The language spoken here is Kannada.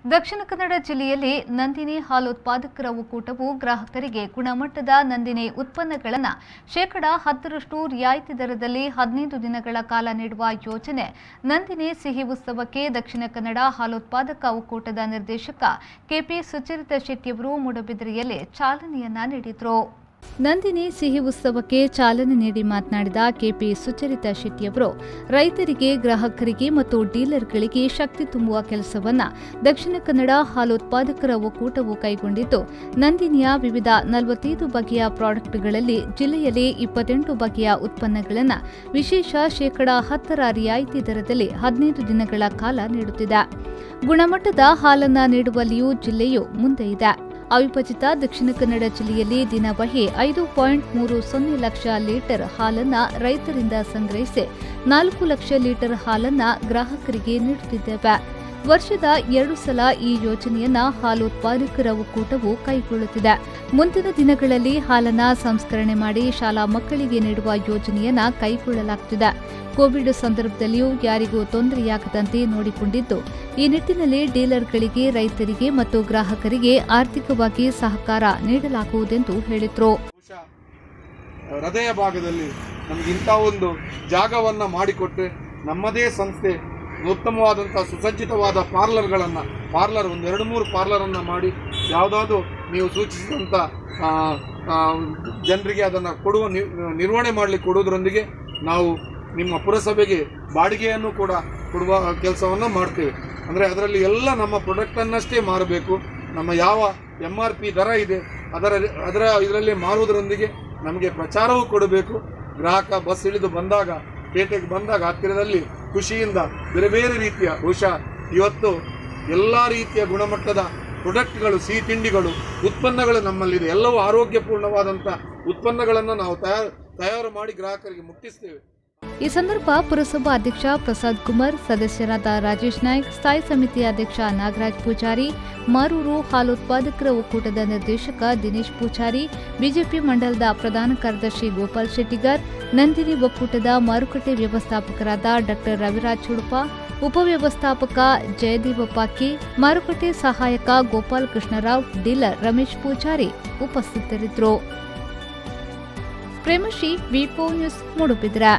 ದಕ್ಷಿಣ ಕನ್ನಡ ಜಿಲ್ಲೆಯಲ್ಲಿ ನಂದಿನಿ ಹಾಲು ಉತ್ಪಾದಕರ ಒಕ್ಕೂಟವು ಗ್ರಾಹಕರಿಗೆ ಗುಣಮಟ್ಟದ ನಂದಿನಿ ಉತ್ಪನ್ನಗಳನ್ನು ಶೇಕಡಾ 10% ರಿಯಾಯಿತಿ ದರದಲ್ಲಿ 15 ದಿನಗಳ ಕಾಲ ನೀಡುವ ಯೋಜನೆ ನಂದಿನಿ ಸಿಹಿ ಉತ್ಸವಕ್ಕೆ ದಕ್ಷಿಣ ಕನ್ನಡ ಹಾಲು ಉತ್ಪಾದಕ ಒಕ್ಕೂಟದ ನಿರ್ದೇಶಕ ಕೆಪಿ ಸುಚರಿತಾ ಶೆಟ್ಟಿಯವರು ಮೂಡಬಿದಿರೆಯಲ್ಲಿ ಚಾಲನೆಯನ್ನ ನೀಡಿದರು. ನಂದಿನಿ ಸಿಹಿ ಉತ್ಸವಕ್ಕೆ ಚಾಲನೆ ನೀಡಿ ಮಾತನಾಡಿದ ಕೆಪಿ ಸುಚರಿತಾ ಶೆಟ್ಟಿಯವರು ರೈತರಿಗೆ, ಗ್ರಾಹಕರಿಗೆ ಮತ್ತು ಡೀಲರ್ಗಳಿಗೆ ಶಕ್ತಿ ತುಂಬುವ ಕೆಲಸವನ್ನ ದಕ್ಷಿಣ ಕನ್ನಡ ಹಾಲು ಉತ್ಪಾದಕರ ಒಕ್ಕೂಟವು ಕೈಗೊಂಡಿದ್ದು, ನಂದಿನಿಯ ವಿವಿಧ 45 ಬಗೆಯ ಪ್ರಾಡಕ್ಟ್ಗಳಲ್ಲಿ ಜಿಲ್ಲೆಯಲ್ಲಿ 28 ಬಗೆಯ ಉತ್ಪನ್ನಗಳನ್ನು ವಿಶೇಷ ಶೇಕಡಾ 10% ರಿಯಾಯಿತಿ ದರದಲ್ಲಿ 15 ದಿನಗಳ ಕಾಲ ನೀಡುತ್ತಿದೆ. ಗುಣಮಟ್ಟದ ಹಾಲನ್ನು ನೀಡುವಲ್ಲಿಯೂ ಜಿಲ್ಲೆಯು ಮುಂದೆ ಇದೆ. ಅವಿಭಜಿತ ದಕ್ಷಿಣ ಕನ್ನಡ ಜಿಲ್ಲೆಯಲ್ಲಿ ದಿನವಹಿ 5.30 ಲಕ್ಷ ಲೀಟರ್ ಹಾಲನ್ನು ರೈತರಿಂದ ಸಂಗ್ರಹಿಸಿ 4 ಲಕ್ಷ ಲೀಟರ್ ಹಾಲನ್ನು ಗ್ರಾಹಕರಿಗೆ ನೀಡುತ್ತಿದ್ದೇವೆ. ವರ್ಷದ 2 ಸಲ ಈ ಯೋಜನೆಯನ್ನ ಹಾಲು ಉತ್ಪಾದಕರ ಒಕ್ಕೂಟವು ಕೈಗೊಳ್ಳುತ್ತಿದೆ. ಮುಂದಿನ ದಿನಗಳಲ್ಲಿ ಹಾಲನ್ನ ಸಂಸ್ಕರಣೆ ಮಾಡಿ ಶಾಲಾ ಮಕ್ಕಳಿಗೆ ನೀಡುವ ಯೋಜನೆಯನ್ನ ಕೈಗೊಳ್ಳಲಾಗುತ್ತಿದೆ. ಕೋವಿಡ್ ಸಂದರ್ಭದಲ್ಲಿಯೂ ಯಾರಿಗೂ ತೊಂದರೆಯಾಗದಂತೆ ನೋಡಿಕೊಂಡಿದ್ದು, ಈ ನಿಟ್ಟಿನಲ್ಲಿ ಡೀಲರ್ಗಳಿಗೆ, ರೈತರಿಗೆ ಮತ್ತು ಗ್ರಾಹಕರಿಗೆ ಆರ್ಥಿಕವಾಗಿ ಸಹಕಾರ ನೀಡಲಾಗುವುದೆಂದು ಹೇಳಿದರು. ಹೃದಯ ಭಾಗದಲ್ಲಿ ನಮಗೆ ಇಂಥ ಒಂದು ಜಾಗವನ್ನು ಮಾಡಿಕೊಟ್ಟರೆ ನಮ್ಮದೇ ಸಂಸ್ಥೆ ಉತ್ತಮವಾದಂಥ ಸುಸಜ್ಜಿತವಾದ ಪಾರ್ಲರ್ ಒಂದು 2-3 ಪಾರ್ಲರನ್ನು ಮಾಡಿ ಯಾವುದಾದ್ರೂ ನೀವು ಸೂಚಿಸಿದಂಥ ಜನರಿಗೆ ಅದನ್ನು ಕೊಡುವ ನಿರ್ವಹಣೆ ಮಾಡಲಿಕ್ಕೆ ಕೊಡುವುದರೊಂದಿಗೆ ನಾವು ನಿಮ್ಮ ಪುರಸಭೆಗೆ ಬಾಡಿಗೆಯನ್ನು ಕೂಡ ಕೊಡುವ ಕೆಲಸವನ್ನು ಮಾಡ್ತೇವೆ. ಅಂದರೆ ಅದರಲ್ಲಿ ಎಲ್ಲ ನಮ್ಮ ಪ್ರಾಡಕ್ಟನ್ನಷ್ಟೇ ಮಾರಬೇಕು. ನಮ್ಮ ಯಾವ MRP ದರ ಇದೆ ಅದರ ಇದರಲ್ಲಿ ಮಾರುವುದರೊಂದಿಗೆ ನಮಗೆ ಪ್ರಚಾರವೂ ಕೊಡಬೇಕು. ಗ್ರಾಹಕ ಬಸ್ ಇಳಿದು ಬಂದಾಗ, ಪೇಟೆಗೆ ಬಂದಾಗ ಹತ್ತಿರದಲ್ಲಿ ಖುಷಿಯಿಂದ ಬೇರೆ ಬೇರೆ ರೀತಿಯ ಬಹುಶಃ ಇವತ್ತು ಎಲ್ಲ ರೀತಿಯ ಗುಣಮಟ್ಟದ ಪ್ರಾಡಕ್ಟ್ಗಳು, ಸಿಹಿ ತಿಂಡಿಗಳು, ಉತ್ಪನ್ನಗಳು ನಮ್ಮಲ್ಲಿದೆ. ಎಲ್ಲವೂ ಆರೋಗ್ಯಪೂರ್ಣವಾದಂಥ ಉತ್ಪನ್ನಗಳನ್ನು ನಾವು ತಯಾರು ಮಾಡಿ ಗ್ರಾಹಕರಿಗೆ ಮುಟ್ಟಿಸ್ತೇವೆ. ಈ ಸಂದರ್ಭ ಪುರಸಭಾ ಅಧ್ಯಕ್ಷ ಪ್ರಸಾದ್ ಕುಮಾರ್, ಸದಸ್ಯರಾದ ರಾಜೇಶ್ ನಾಯ್ಕ್, ಸ್ಥಾಯಿ ಸಮಿತಿ ಅಧ್ಯಕ್ಷ ನಾಗರಾಜ್ ಪೂಜಾರಿ, ಮಾರೂರು ಹಾಲು ಉತ್ಪಾದಕರ ಒಕ್ಕೂಟದ ನಿರ್ದೇಶಕ ದಿನೇಶ್ ಪೂಜಾರಿ, ಬಿಜೆಪಿ ಮಂಡಲದ ಪ್ರಧಾನ ಕಾರ್ಯದರ್ಶಿ ಗೋಪಾಲ್ ಶೆಟ್ಟಿಗರ್, ನಂದಿನಿ ಒಕ್ಕೂಟದ ಮಾರುಕಟ್ಟೆ ವ್ಯವಸ್ಥಾಪಕರಾದ ಡಾ ರವಿರಾಜ್ ಚುಡುಪ, ಉಪವ್ಯವಸ್ಥಾಪಕ ಜಯದೇವಪ್ಪಾಕಿ, ಮಾರುಕಟ್ಟೆ ಸಹಾಯಕ ಗೋಪಾಲ್ ಕೃಷ್ಣರಾವ್, ಡೀಲರ್ ರಮೇಶ್ ಪೂಜಾರಿ ಉಪಸ್ಥಿತರಿದ್ದರು. ಪ್ರೇಮಶ್ರೀ, ವಿ4 ನ್ಯೂಸ್, ಮೂಡುಬಿದಿರೆ.